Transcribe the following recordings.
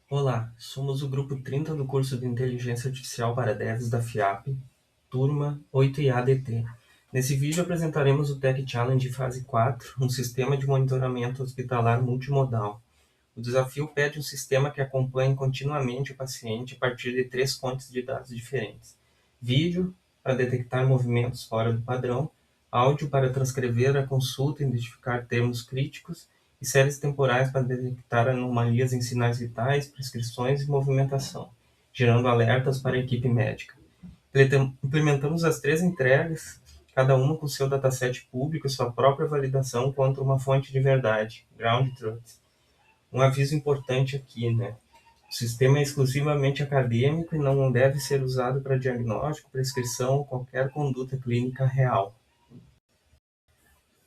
Olá, somos o grupo 30 do curso de Inteligência Artificial para Devs da FIAP, turma 8IADT. Nesse vídeo apresentaremos o Tech Challenge Fase 4, um sistema de monitoramento hospitalar multimodal. O desafio pede um sistema que acompanhe continuamente o paciente a partir de 3 fontes de dados diferentes. Vídeo, para detectar movimentos fora do padrão, áudio para transcrever a consulta e identificar termos críticos, e séries temporais para detectar anomalias em sinais vitais, prescrições e movimentação, gerando alertas para a equipe médica. Implementamos as 3 entregas, cada uma com seu dataset público e sua própria validação contra uma fonte de verdade, Ground Truth. Um aviso importante aqui, né? O sistema é exclusivamente acadêmico e não deve ser usado para diagnóstico, prescrição ou qualquer conduta clínica real.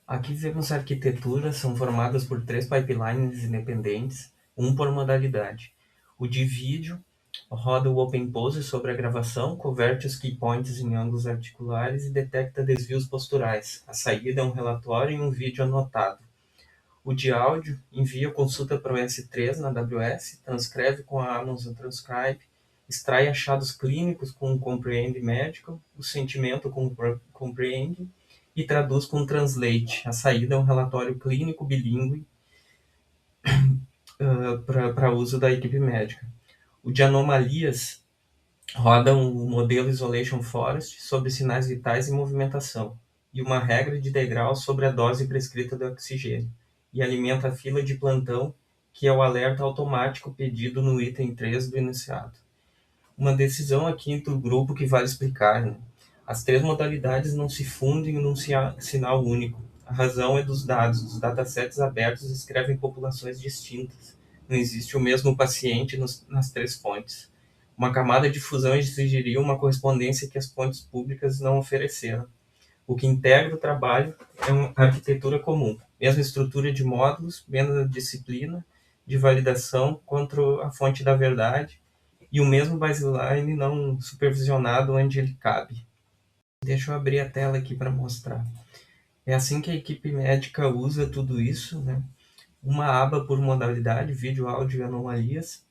Aqui vemos a arquitetura, são formadas por 3 pipelines independentes, um por modalidade. O de vídeo roda o OpenPose sobre a gravação, converte os key points em ângulos articulares e detecta desvios posturais. A saída é um relatório e um vídeo anotado. O de áudio envia consulta para o S3 na AWS, transcreve com a Amazon Transcribe, extrai achados clínicos com o Comprehend Medical, o sentimento com o Comprehend e traduz com o Translate. A saída é um relatório clínico bilíngue para uso da equipe médica. O de anomalias roda um modelo Isolation Forest sobre sinais vitais e movimentação, e uma regra de degrau sobre a dose prescrita de oxigênio, e alimenta a fila de plantão, que é o alerta automático pedido no item 3 do enunciado. Uma decisão aqui do grupo que vale explicar, né? As 3 modalidades não se fundem num sinal único. A razão é dos dados. Os datasets abertos escrevem populações distintas. Não existe o mesmo paciente nas 3 fontes. Uma camada de fusão exigiria uma correspondência que as fontes públicas não ofereceram. O que integra o trabalho é uma arquitetura comum. Mesma estrutura de módulos, menos disciplina de validação contra a fonte da verdade, e o mesmo baseline não supervisionado onde ele cabe. Deixa eu abrir a tela aqui para mostrar. É assim que a equipe médica usa tudo isso, né? Uma aba por modalidade, vídeo, áudio e anomalias.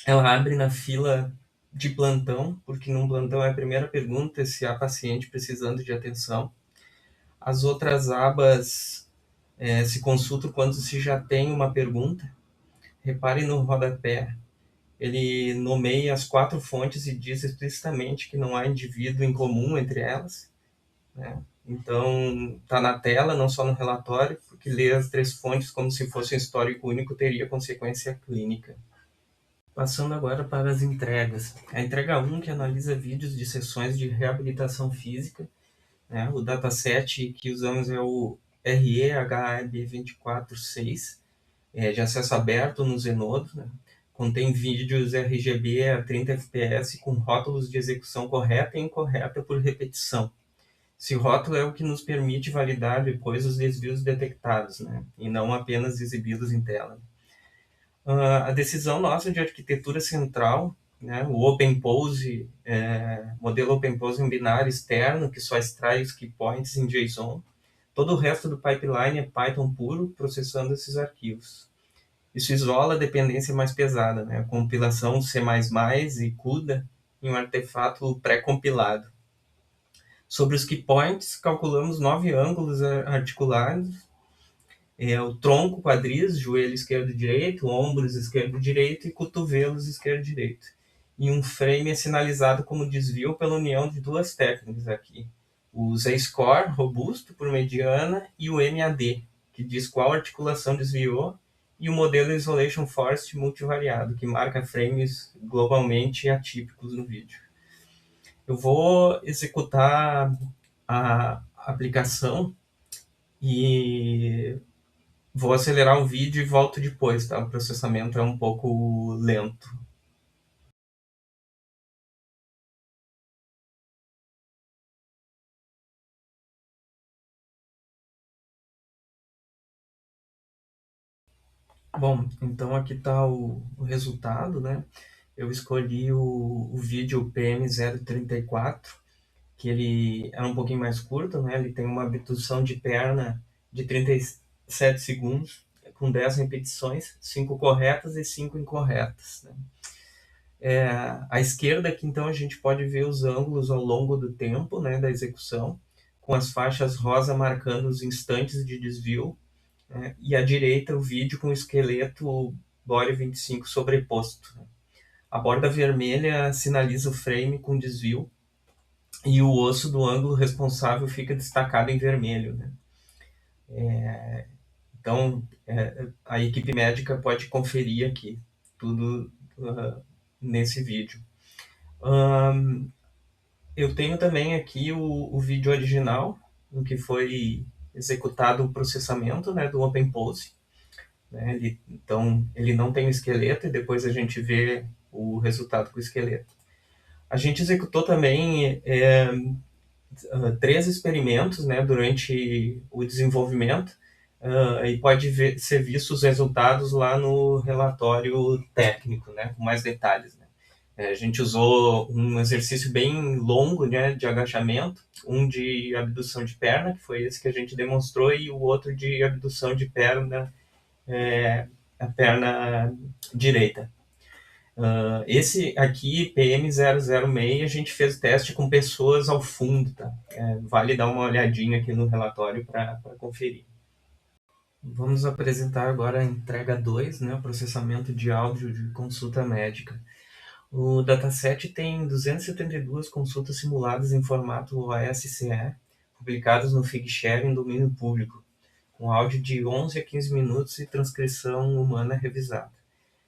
Ela abre na fila de plantão, porque num plantão é a primeira pergunta se há paciente precisando de atenção. As outras abas se consultam quando se já tem uma pergunta. Repare no rodapé, ele nomeia as 4 fontes e diz explicitamente que não há indivíduo em comum entre elas, né? Então, está na tela, não só no relatório, porque ler as 3 fontes como se fosse um histórico único teria consequência clínica. Passando agora para as entregas. A entrega 1, que analisa vídeos de sessões de reabilitação física, né? O dataset que usamos é o REHAB246, de acesso aberto no Zenodo, né? Contém vídeos RGB a 30 fps com rótulos de execução correta e incorreta por repetição. Esse rótulo é o que nos permite validar depois os desvios detectados, né? E não apenas exibidos em tela. A decisão nossa de arquitetura central, né? O OpenPose, modelo OpenPose em binário externo, que só extrai os key points em JSON. Todo o resto do pipeline é Python puro, processando esses arquivos. Isso isola a dependência mais pesada, né? A compilação C++ e CUDA em um artefato pré-compilado. Sobre os key points, calculamos 9 ângulos articulados, o tronco, quadris, joelho esquerdo e direito, ombros esquerdo e direito e cotovelos esquerdo e direito. E um frame é sinalizado como desvio pela união de 2 técnicas aqui. O Z-score, robusto, por mediana, e o MAD, que diz qual articulação desviou, e o modelo Isolation Forest multivariado, que marca frames globalmente atípicos no vídeo. Eu vou executar a aplicação e vou acelerar o vídeo e volto depois, tá? O processamento é um pouco lento. Bom, então aqui está o resultado, né? Eu escolhi o vídeo PM034, que ele é um pouquinho mais curto, né? Ele tem uma abdução de perna de 37 segundos. com 10 repetições, 5 corretas e 5 incorretas, né? À esquerda aqui, então, a gente pode ver os ângulos ao longo do tempo, né, da execução, com as faixas rosa marcando os instantes de desvio, né, e à direita o vídeo com o esqueleto Body 25 sobreposto, né. A borda vermelha sinaliza o frame com desvio e o osso do ângulo responsável fica destacado em vermelho, né. Então, a equipe médica pode conferir aqui tudo nesse vídeo. Eu tenho também aqui o vídeo original, em que foi executado o processamento, né, do OpenPose. Né, então, ele não tem o esqueleto e depois a gente vê o resultado com o esqueleto. A gente executou também 3 experimentos, né, durante o desenvolvimento, e pode ser visto os resultados lá no relatório técnico, né, com mais detalhes, né. A gente usou um exercício bem longo, né, de agachamento, um de abdução de perna, que foi esse que a gente demonstrou, e o outro de abdução de perna, a perna direita. Esse aqui, PM006, a gente fez teste com pessoas ao fundo, tá? Vale dar uma olhadinha aqui no relatório para conferir. Vamos apresentar agora a entrega 2, né, o processamento de áudio de consulta médica. O dataset tem 272 consultas simuladas em formato OSCE, publicadas no Figshare em domínio público, com áudio de 11 a 15 minutos e transcrição humana revisada.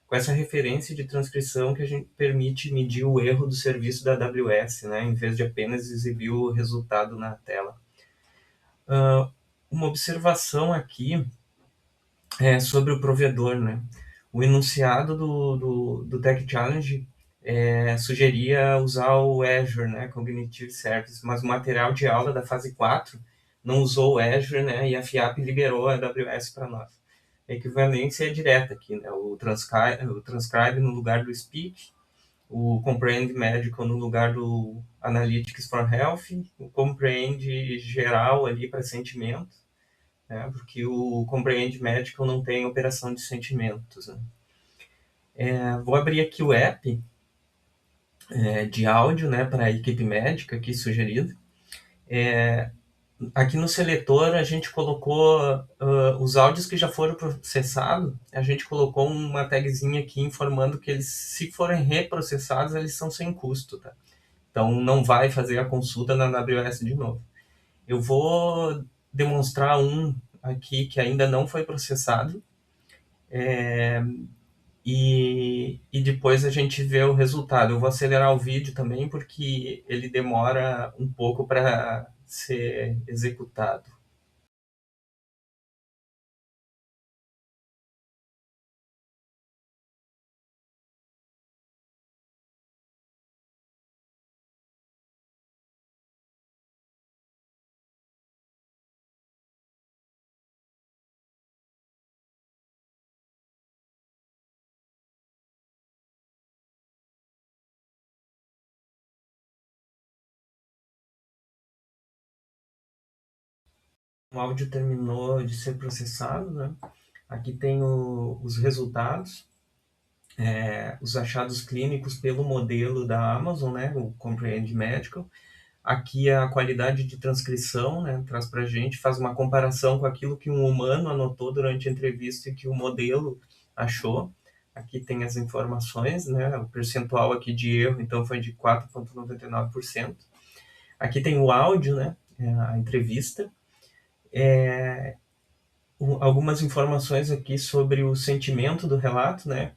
Com essa referência de transcrição que a gente permite medir o erro do serviço da AWS, né, em vez de apenas exibir o resultado na tela. Uma observação aqui é sobre o provedor, né? O enunciado do Tech Challenge sugeria usar o Azure, né, Cognitive Service, mas o material de aula da fase 4 não usou o Azure, né, e a FIAP liberou a AWS para nós. A equivalência é direta aqui, né, o transcribe no lugar do speech, o Comprehend Medical no lugar do Analytics for Health, o Comprehend geral ali para sentimento, né, porque o Comprehend Medical não tem operação de sentimentos, né. Vou abrir aqui o app de áudio, né, para a equipe médica aqui sugerido. Aqui no seletor a gente colocou os áudios que já foram processados, a gente colocou uma tagzinha aqui informando que eles, se forem reprocessados, eles são sem custo, tá? Então não vai fazer a consulta na AWS de novo. Eu vou demonstrar um aqui que ainda não foi processado, e depois a gente vê o resultado. Eu vou acelerar o vídeo também, porque ele demora um pouco para ser executado. O áudio terminou de ser processado, né? Aqui tem os resultados, os achados clínicos pelo modelo da Amazon, né? O Comprehend Medical. Aqui a qualidade de transcrição, né? Traz para a gente, faz uma comparação com aquilo que um humano anotou durante a entrevista e que o modelo achou. Aqui tem as informações, né? O percentual aqui de erro, então, foi de 4,99%. Aqui tem o áudio, né? A entrevista. Algumas informações aqui sobre o sentimento do relato, né,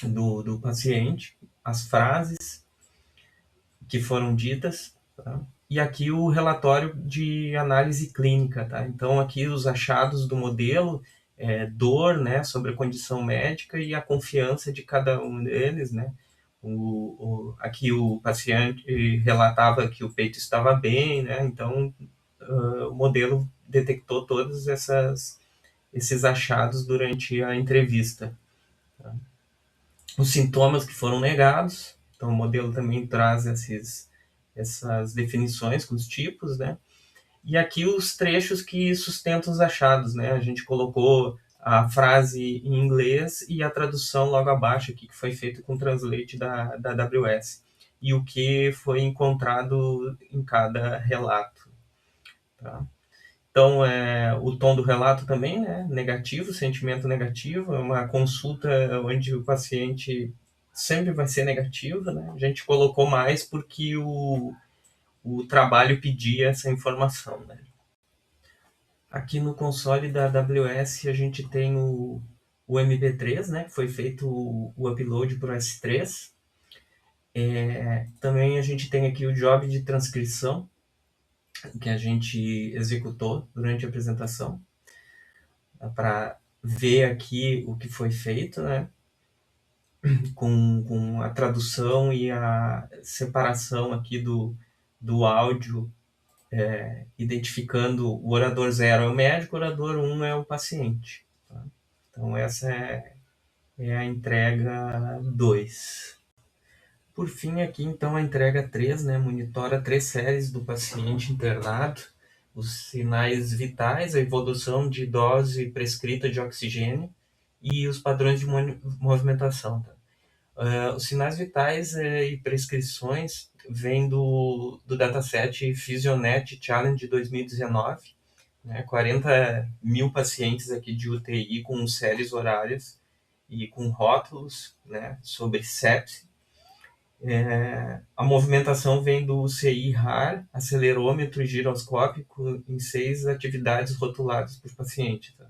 do paciente, as frases que foram ditas, tá? E aqui o relatório de análise clínica, tá? Então aqui os achados do modelo, dor, né, sobre a condição médica e a confiança de cada um deles, né? Aqui o paciente relatava que o peito estava bem, né? Então o modelo detectou todas esses achados durante a entrevista. Tá? Os sintomas que foram negados, então o modelo também traz essas definições com os tipos, né? E aqui os trechos que sustentam os achados, né? A gente colocou a frase em inglês e a tradução logo abaixo aqui, que foi feito com o Translate da AWS, e o que foi encontrado em cada relato. Tá? Então, o tom do relato também, né? Negativo, sentimento negativo, é uma consulta onde o paciente sempre vai ser negativo, né? A gente colocou mais porque o trabalho pedia essa informação, né? Aqui no console da AWS a gente tem o MP3, né? Que foi feito o upload para o S3. Também a gente tem aqui o job de transcrição que a gente executou durante a apresentação, para ver aqui o que foi feito, né? Com a tradução e a separação aqui do áudio, identificando o orador 0 é o médico, o orador 1 é o paciente. Tá? Então, essa é a entrega 2. Por fim, aqui, então, a entrega 3, né, monitora 3 séries do paciente internado, os sinais vitais, a evolução de dose prescrita de oxigênio e os padrões de movimentação. Tá? Os sinais vitais e prescrições vêm do dataset Physionet Challenge de 2019, né, 40 mil pacientes aqui de UTI com séries horárias e com rótulos, né, sobre sepse. A movimentação vem do CI-RAR, acelerômetro giroscópico, em 6 atividades rotuladas por paciente. Tá?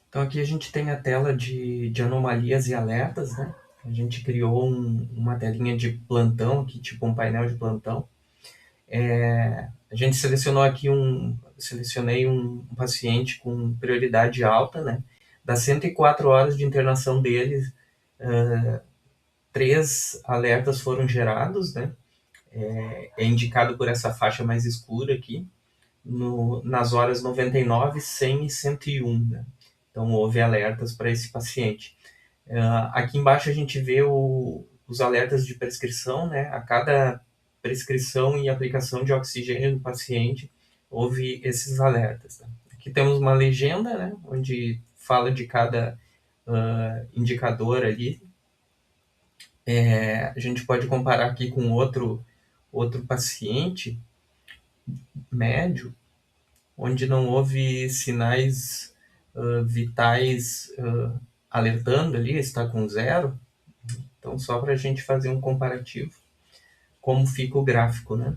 Então aqui a gente tem a tela de anomalias e alertas, né? A gente criou uma telinha de plantão aqui, tipo um painel de plantão. A gente selecionei um paciente com prioridade alta, né? Das 104 horas de internação dele, 3 alertas foram gerados, né? É indicado por essa faixa mais escura aqui, nas horas 99, 100 e 101, né? Então, houve alertas para esse paciente. Aqui embaixo a gente vê os alertas de prescrição, né? A cada prescrição e aplicação de oxigênio no paciente, houve esses alertas. Tá? Aqui temos uma legenda, né? Onde fala de cada indicador ali. A gente pode comparar aqui com outro paciente médio, onde não houve sinais vitais alertando ali, está com 0. Então, só para a gente fazer um comparativo, como fica o gráfico, né?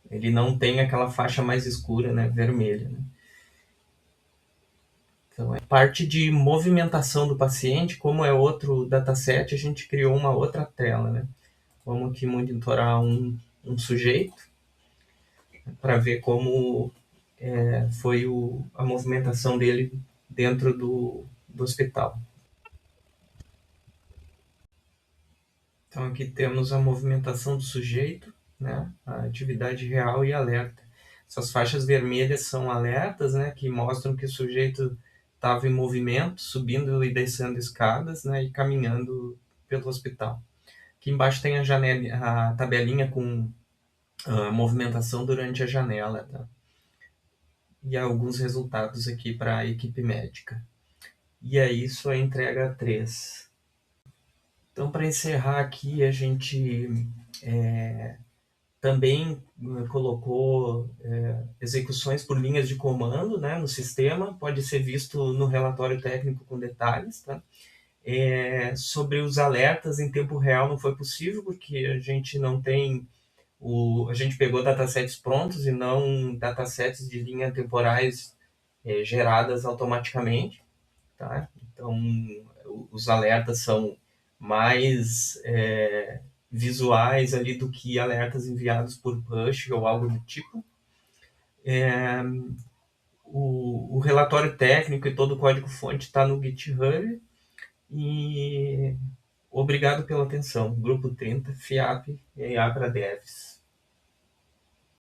Ele não tem aquela faixa mais escura, né, vermelha. Né? Então, parte de movimentação do paciente, como é outro dataset, a gente criou uma outra tela, né? Vamos aqui monitorar um sujeito para ver como foi a movimentação dele dentro do hospital. Então aqui temos a movimentação do sujeito, né? A atividade real e alerta. Essas faixas vermelhas são alertas, né? Que mostram que o sujeito estava em movimento, subindo e descendo escadas, né? E caminhando pelo hospital. Aqui embaixo tem a tabelinha com a movimentação durante a janela, tá? E alguns resultados aqui para a equipe médica. E é isso, a entrega 3. Então, para encerrar aqui, a gente também colocou execuções por linhas de comando, né, no sistema, pode ser visto no relatório técnico com detalhes. Tá? Sobre os alertas em tempo real não foi possível, porque a gente não tem a gente pegou datasets prontos e não datasets de linhas temporais geradas automaticamente. Tá? Então, os alertas são mais visuais ali do que alertas enviados por push ou algo do tipo. O relatório técnico e todo o código-fonte está no GitHub. E obrigado pela atenção. Grupo 30, FIAP e IA para Devs.